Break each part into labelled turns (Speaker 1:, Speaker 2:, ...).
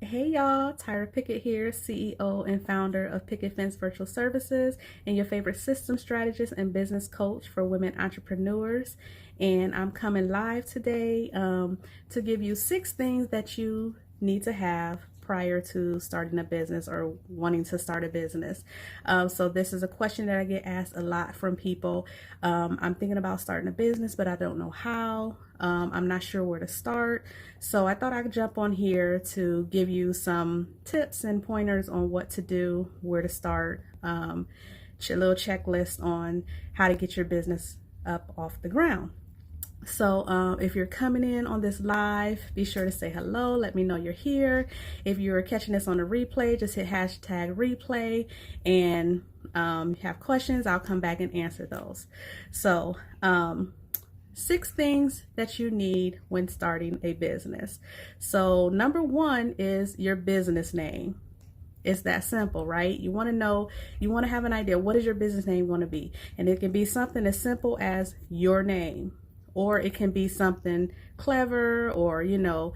Speaker 1: Hey y'all, 𝗪𝗏𝗂𝗃𝗃 here, CEO and founder of Picket Fence Virtual Services and your favorite system strategist and business coach for women entrepreneurs. And I'm coming live today to give you 6 things that you need to have prior to starting a business or wanting to start a business. So this is a question that I get asked a lot from people. I'm thinking about starting a business, but I don't know how. I'm not sure where to start. So I thought I could jump on here to give you some tips and pointers on what to do, where to start, a little checklist on how to get your business up off the ground. So if you're coming in on this live, be sure to say hello. Let me know you're here. If you're catching this on the replay, just hit #replay. And if you have questions, I'll come back and answer those. So 6 things that you need when starting a business. So number 1 is your business name. It's that simple, right? You want to know, you want to have an idea, what is your business name going to be? And it can be something as simple as your name, or it can be something clever, or, you know,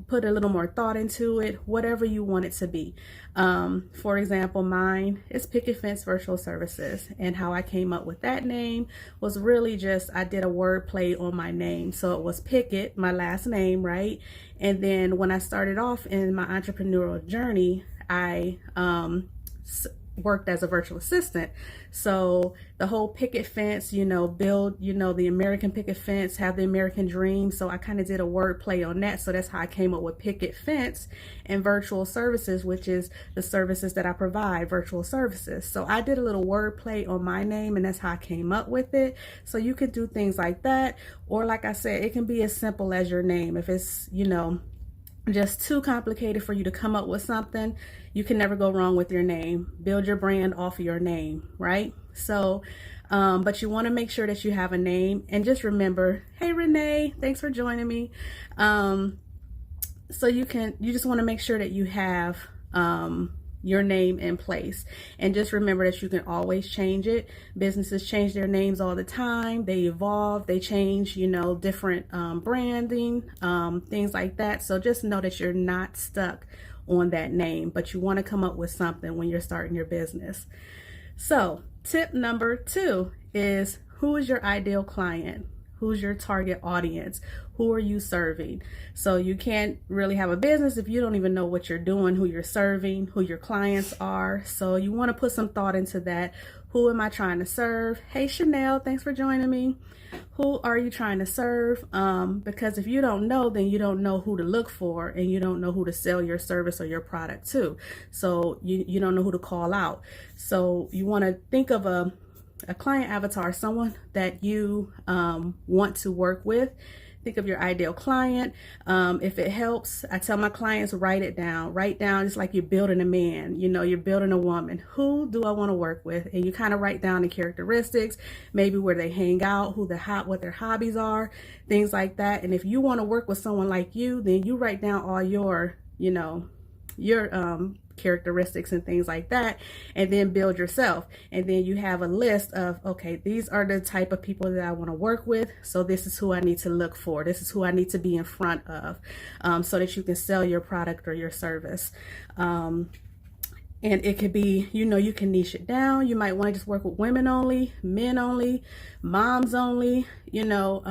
Speaker 1: put a little more thought into it, whatever you want it to be. For example, mine is Picket Fence Virtual Services, and how I came up with that name was really just, I did a word play on my name. So it was Picket, my last name, right? And then when I started off in my entrepreneurial journey, I worked as a virtual assistant. So the whole picket fence, you know, build, you know, the American picket fence, have the American dream. So I kind of did a word play on that. So that's how I came up with Picket Fence and Virtual Services, which is the services that I provide, virtual services. So I did a little word play on my name, and that's how I came up with it. So you could do things like that. Or like I said, it can be as simple as your name. If it's, you know, just too complicated for you to come up with something, you can never go wrong with your name. Build your brand off of your name, right? So, but you want to make sure that you have a name, and just remember, hey Renee, thanks for joining me. So you just want to make sure that you have your name in place, and just remember that you can always change it. Businesses change their names all the time. They evolve, they change, you know, different branding, things like that. So just know that you're not stuck on that name, but you want to come up with something when you're starting your business. So tip number 2 is, who is your ideal client? Who's your target audience? Who are you serving? So you can't really have a business if you don't even know what you're doing, who you're serving, who your clients are. So you want to put some thought into that. Who am I trying to serve? Hey Chanel, thanks for joining me. Who are you trying to serve? Because if you don't know, then you don't know who to look for, and you don't know who to sell your service or your product to. So you don't know who to call out. So you want to think of a client avatar, someone that you want to work with. Think of your ideal client. If it helps, I tell my clients, write it down. Write down, it's like you're building a man, you know, you're building a woman. Who do I want to work with? And you kind of write down the characteristics, maybe where they hang out, what their hobbies are, things like that. And if you want to work with someone like you, then you write down all your, you know, your characteristics and things like that, and then build yourself. And then you have a list of, okay, these are the type of people that I want to work with, so this is who I need to look for, this is who I need to be in front of, so that you can sell your product or your service. And it could be, you know, you can niche it down. You might want to just work with women only, men only, moms only, you know,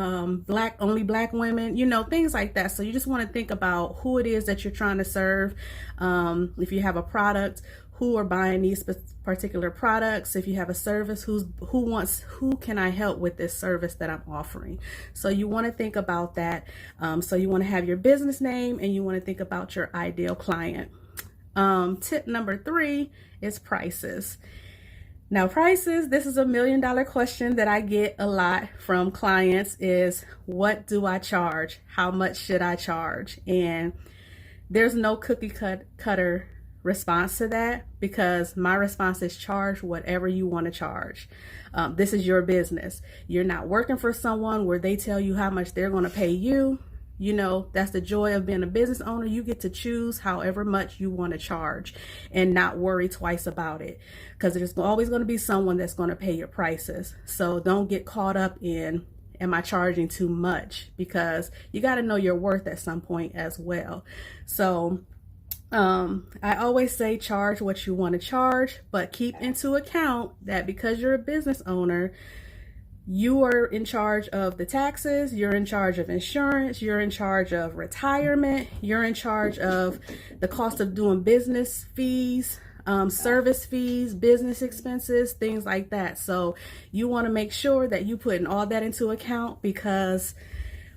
Speaker 1: only black women, you know, things like that. So you just want to think about who it is that you're trying to serve. If you have a product, who are buying these particular products? If you have a service, who can I help with this service that I'm offering? So you want to think about that. So you want to have your business name, and you want to think about your ideal client. Tip number 3 is prices. Now prices, this is $1 million question that I get a lot from clients, is what do I charge? How much should I charge? And there's no cookie cutter response to that, because my response is charge whatever you want to charge. This is your business. You're not working for someone where they tell you how much they're going to pay you. You know, that's the joy of being a business owner. You get to choose however much you want to charge and not worry twice about it, because there's always going to be someone that's going to pay your prices. So don't get caught up in, am I charging too much? Because you got to know your worth at some point as well. So I always say charge what you want to charge, but keep into account that because you're a business owner, you are in charge of the taxes, you're in charge of insurance, you're in charge of retirement, you're in charge of the cost of doing business fees, service fees, business expenses, things like that. So you want to make sure that you putting all that into account, because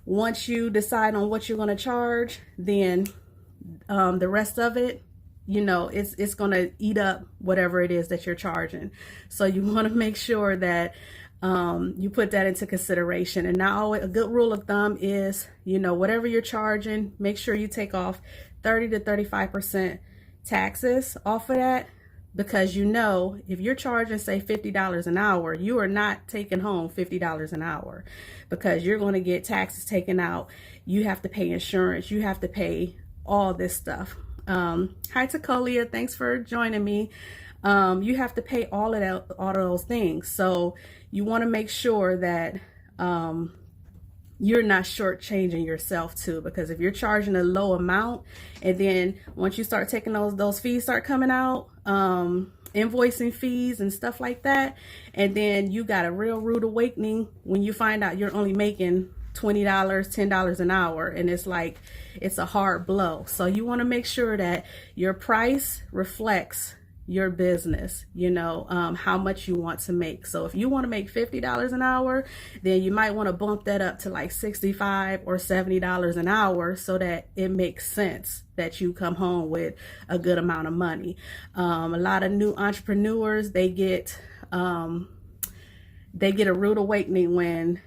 Speaker 1: once you decide on what you're going to charge, then the rest of it, you know, it's going to eat up whatever it is that you're charging. So you want to make sure that you put that into consideration. And now a good rule of thumb is, you know, whatever you're charging, make sure you take off 30 to 35% taxes off of that, because you know, if you're charging say $50 an hour, you are not taking home $50 an hour, because you're going to get taxes taken out. You have to pay insurance, you have to pay all this stuff. Hi to 𝗂𝗂𝗍𝗂, thanks for joining me. You have to pay all of those things. So you want to make sure that you're not shortchanging yourself too, because if you're charging a low amount, and then once you start taking those fees start coming out, invoicing fees and stuff like that, and then you got a real rude awakening when you find out you're only making $20, $10 an hour, and it's like, it's a hard blow. So you want to make sure that your price reflects your business, you know, how much you want to make. So if you want to make $50 an hour, then you might want to bump that up to like $65 or $70 an hour, so that it makes sense that you come home with a good amount of money. A lot of new entrepreneurs, they get a rude awakening when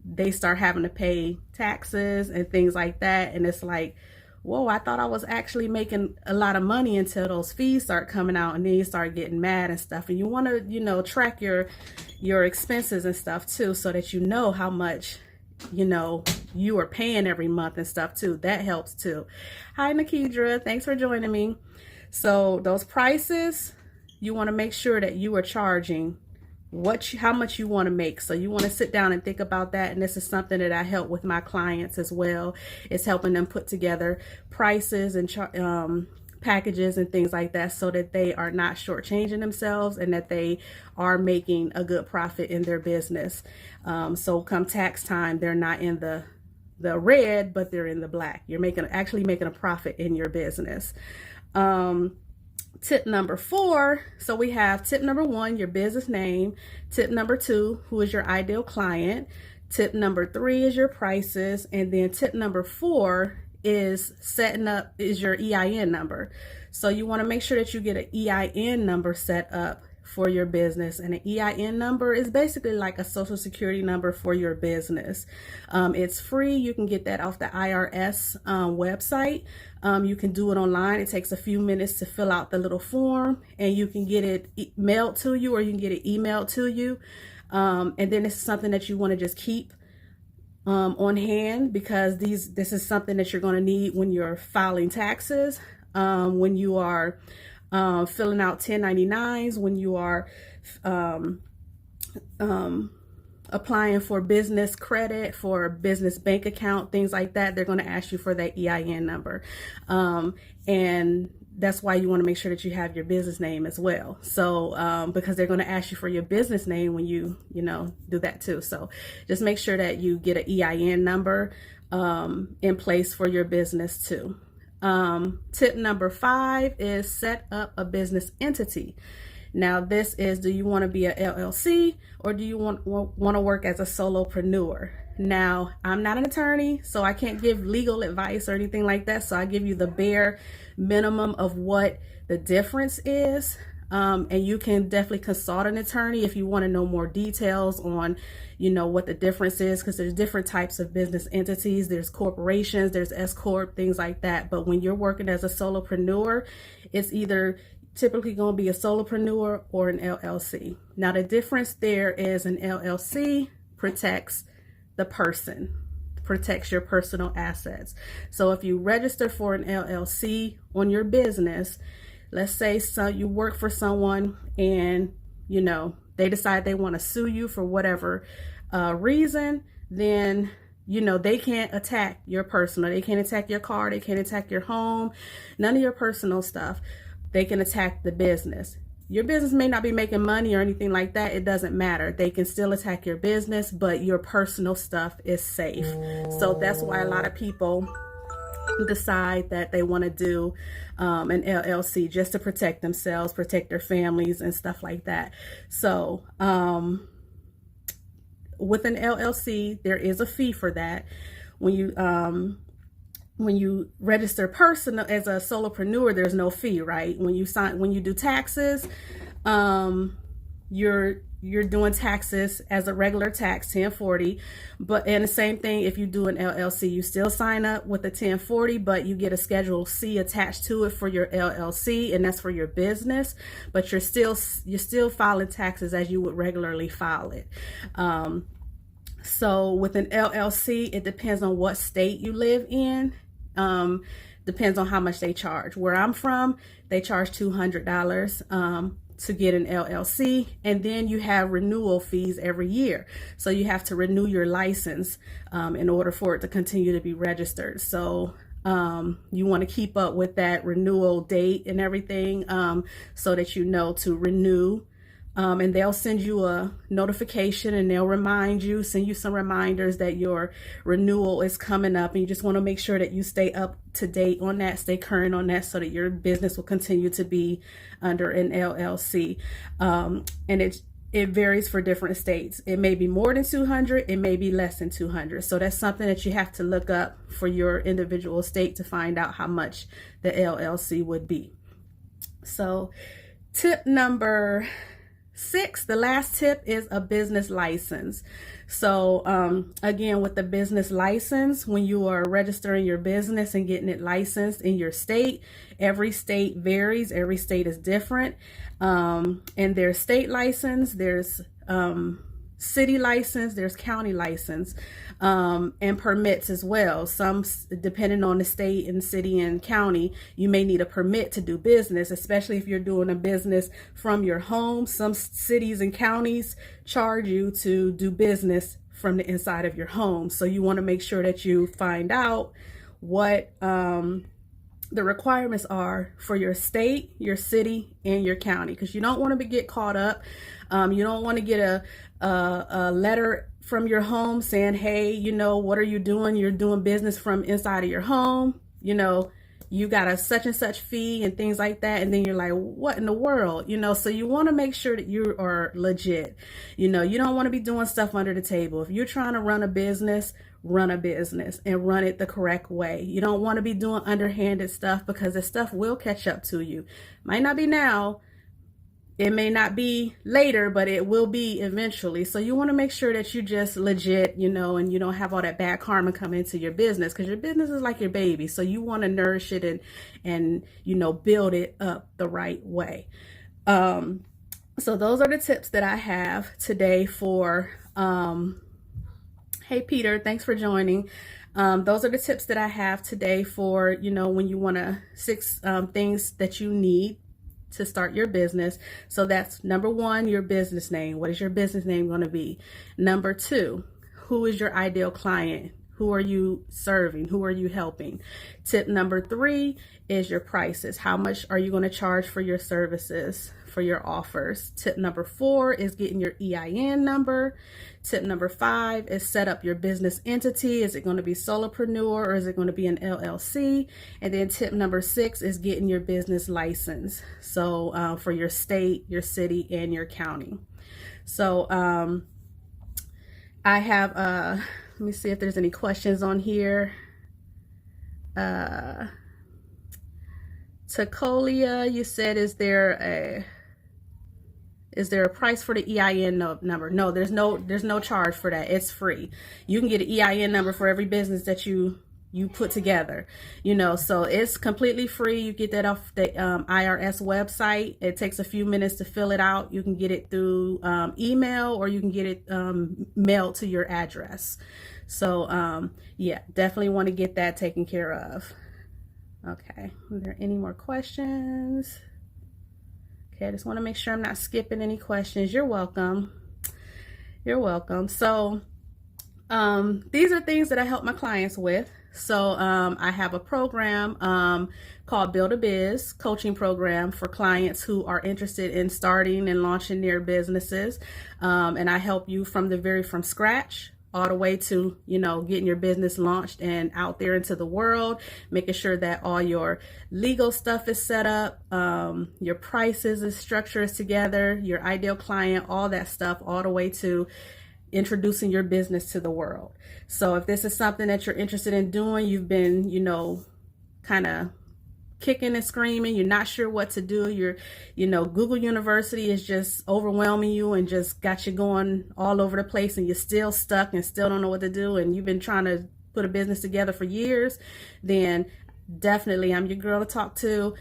Speaker 1: they start having to pay taxes and things like that, and it's like, whoa, I thought I was actually making a lot of money, until those fees start coming out, and then you start getting mad and stuff. And you want to, you know, track your expenses and stuff too, so that you know how much, you know, you are paying every month and stuff too. That helps too. Hi Nikidra, thanks for joining me. So those prices, you want to make sure that you are charging how much you want to make. So you want to sit down and think about that. And this is something that I help with my clients as well. It's helping them put together prices and packages and things like that, so that they are not shortchanging themselves, and that they are making a good profit in their business. So come tax time, they're not in the red, but they're in the black. You're actually making a profit in your business. Tip number 4. So we have tip number 1, your business name. Tip number 2, who is your ideal client. Tip number 3 is your prices. And then tip number 4 is your EIN number. So you want to make sure that you get an EIN number set up for your business. And an EIN number is basically like a social security number for your business. It's free. You can get that off the IRS website. You can do it online. It takes a few minutes to fill out the little form, and you can get it mailed to you, or you can get it emailed to you. And then it's something that you want to just keep on hand, because this is something that you're going to need when you're filing taxes, when you are filling out 1099s, when you are applying for business credit, for business bank account, things like that. They're going to ask you for that EIN number. And that's why you want to make sure that you have your business name as well. So because they're going to ask you for your business name when you do that too. So just make sure that you get an EIN number in place for your business too. Tip number 5 is set up a business entity. Now this is, do you want to be a LLC, or do you want to work as a solopreneur? Now, I'm not an attorney, so I can't give legal advice or anything like that. So I give you the bare minimum of what the difference is. And you can definitely consult an attorney if you want to know more details on, what the difference is, because there's different types of business entities. There's corporations, there's S Corp, things like that. But when you're working as a solopreneur, it's either typically going to be a solopreneur or an LLC. Now the difference there is an LLC protects the person, protects your personal assets. So if you register for an LLC on your business, let's say you work for someone and they decide they want to sue you for whatever reason, then You know, they can't attack your personal. They can't attack your car. They can't attack your home. None of your personal stuff. They can attack the business. Your business may not be making money or anything like that. It doesn't matter. They can still attack your business, but your personal stuff is safe. So that's why a lot of people decide that they want to do an LLC just to protect themselves, protect their families and stuff like that. So with an LLC, there is a fee for that. When you register personal as a solopreneur, there's no fee, right? When you do taxes, you're doing taxes as a regular tax, 1040. And the same thing if you do an LLC, you still sign up with a 1040, but you get a Schedule C attached to it for your LLC, and that's for your business. But you're still filing taxes as you would regularly file it. So with an LLC, it depends on what state you live in. Depends on how much they charge. Where I'm from, they charge $200 to get an LLC, and then you have renewal fees every year. So you have to renew your license in order for it to continue to be registered. So you want to keep up with that renewal date and everything so that you know to renew. And they'll send you a notification, and they'll send you some reminders that your renewal is coming up, and you just want to make sure that you stay up to date on that, stay current on that, so that your business will continue to be under an LLC. And it varies for different states. It may be more than 200, it may be less than 200. So that's something that you have to look up for your individual state to find out how much the LLC would be. So tip number 6, the last tip, is a business license. So again, with the business license, when you are registering your business and getting it licensed in your state, every state varies, every state is different. And there's state license, there's city license, there's county license, and permits as well. Some, depending on the state and city and county, you may need a permit to do business, especially if you're doing a business from your home. Some cities and counties charge you to do business from the inside of your home. So you want to make sure that you find out what the requirements are for your state, your city, and your county, because you don't want to get caught up. You don't want to get a letter from your home saying, hey, you know, what are you doing? You're doing business from inside of your home. You know, you got a such and such fee and things like that. And then you're like, what in the world? You know, so you want to make sure that you are legit. You know, you don't want to be doing stuff under the table. If you're trying to run a business and run it the correct way. You don't want to be doing underhanded stuff, because the stuff will catch up to you. Might not be now, it may not be later, but it will be eventually. So you want to make sure that you just legit, you know, and you don't have all that bad karma come into your business, because your business is like your baby. So you want to nourish it and you know, build it up the right way. So those are the tips that I have today for, hey Peter, thanks for joining. Those are the tips that I have today for, you know, when you want to 6 things that you need to start your business. So that's number 1, your business name. What is your business name going to be? Number 2, who is your ideal client? Who are you serving? Who are you helping? Tip number 3 is your prices. How much are you going to charge for your services, for your offers? Tip number 4 is getting your EIN number. Tip number 5 is set up your business entity. Is it going to be solopreneur or is it going to be an LLC? And then tip number 6 is getting your business license. So for your state, your city, and your county. So I have, let me see if there's any questions on here. 𝗬𝗂𝗍, you said, is there a price for the EIN number? No, there's no charge for that. It's free. You can get an EIN number for every business that you put together, you know, so it's completely free. You get that off the IRS website. It takes a few minutes to fill it out. You can get it through email, or you can get it mailed to your address. So yeah, definitely want to get that taken care of. Okay, are there any more questions? Okay, I just want to make sure I'm not skipping any questions. You're welcome. You're welcome. So These are things that I help my clients with. So I have a program called Build a Biz coaching program for clients who are interested in starting and launching their businesses. And I help you from scratch all the way to, getting your business launched and out there into the world, making sure that all your legal stuff is set up, your prices and structure is together, your ideal client, all that stuff, all the way to introducing your business to the world. So if this is something that you're interested in doing, you've been, kind of kicking and screaming, you're not sure what to do, Google University is just overwhelming you and just got you going all over the place, and you're still stuck and still don't know what to do, and you've been trying to put a business together for years, then definitely I'm your girl to talk to.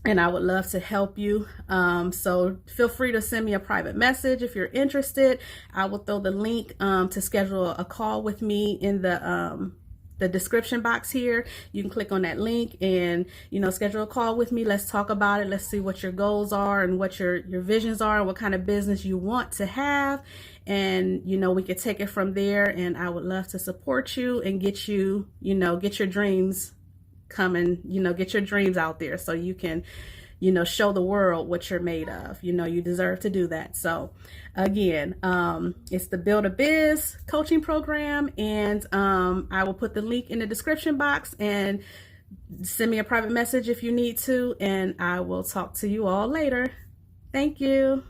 Speaker 1: And I would love to help you. So feel free to send me a private message if you're interested. I will throw the link to schedule a call with me in the description box here. You can click on that link and, schedule a call with me. Let's talk about it. Let's see what your goals are and what your visions are and what kind of business you want to have. And, we could take it from there. And I would love to support you and get you, get your dreams coming, get your dreams out there so you can, show the world what you're made of. You deserve to do that. So again, it's the Build a Biz coaching program, and I will put the link in the description box, and send me a private message if you need to, and I will talk to you all later. Thank you.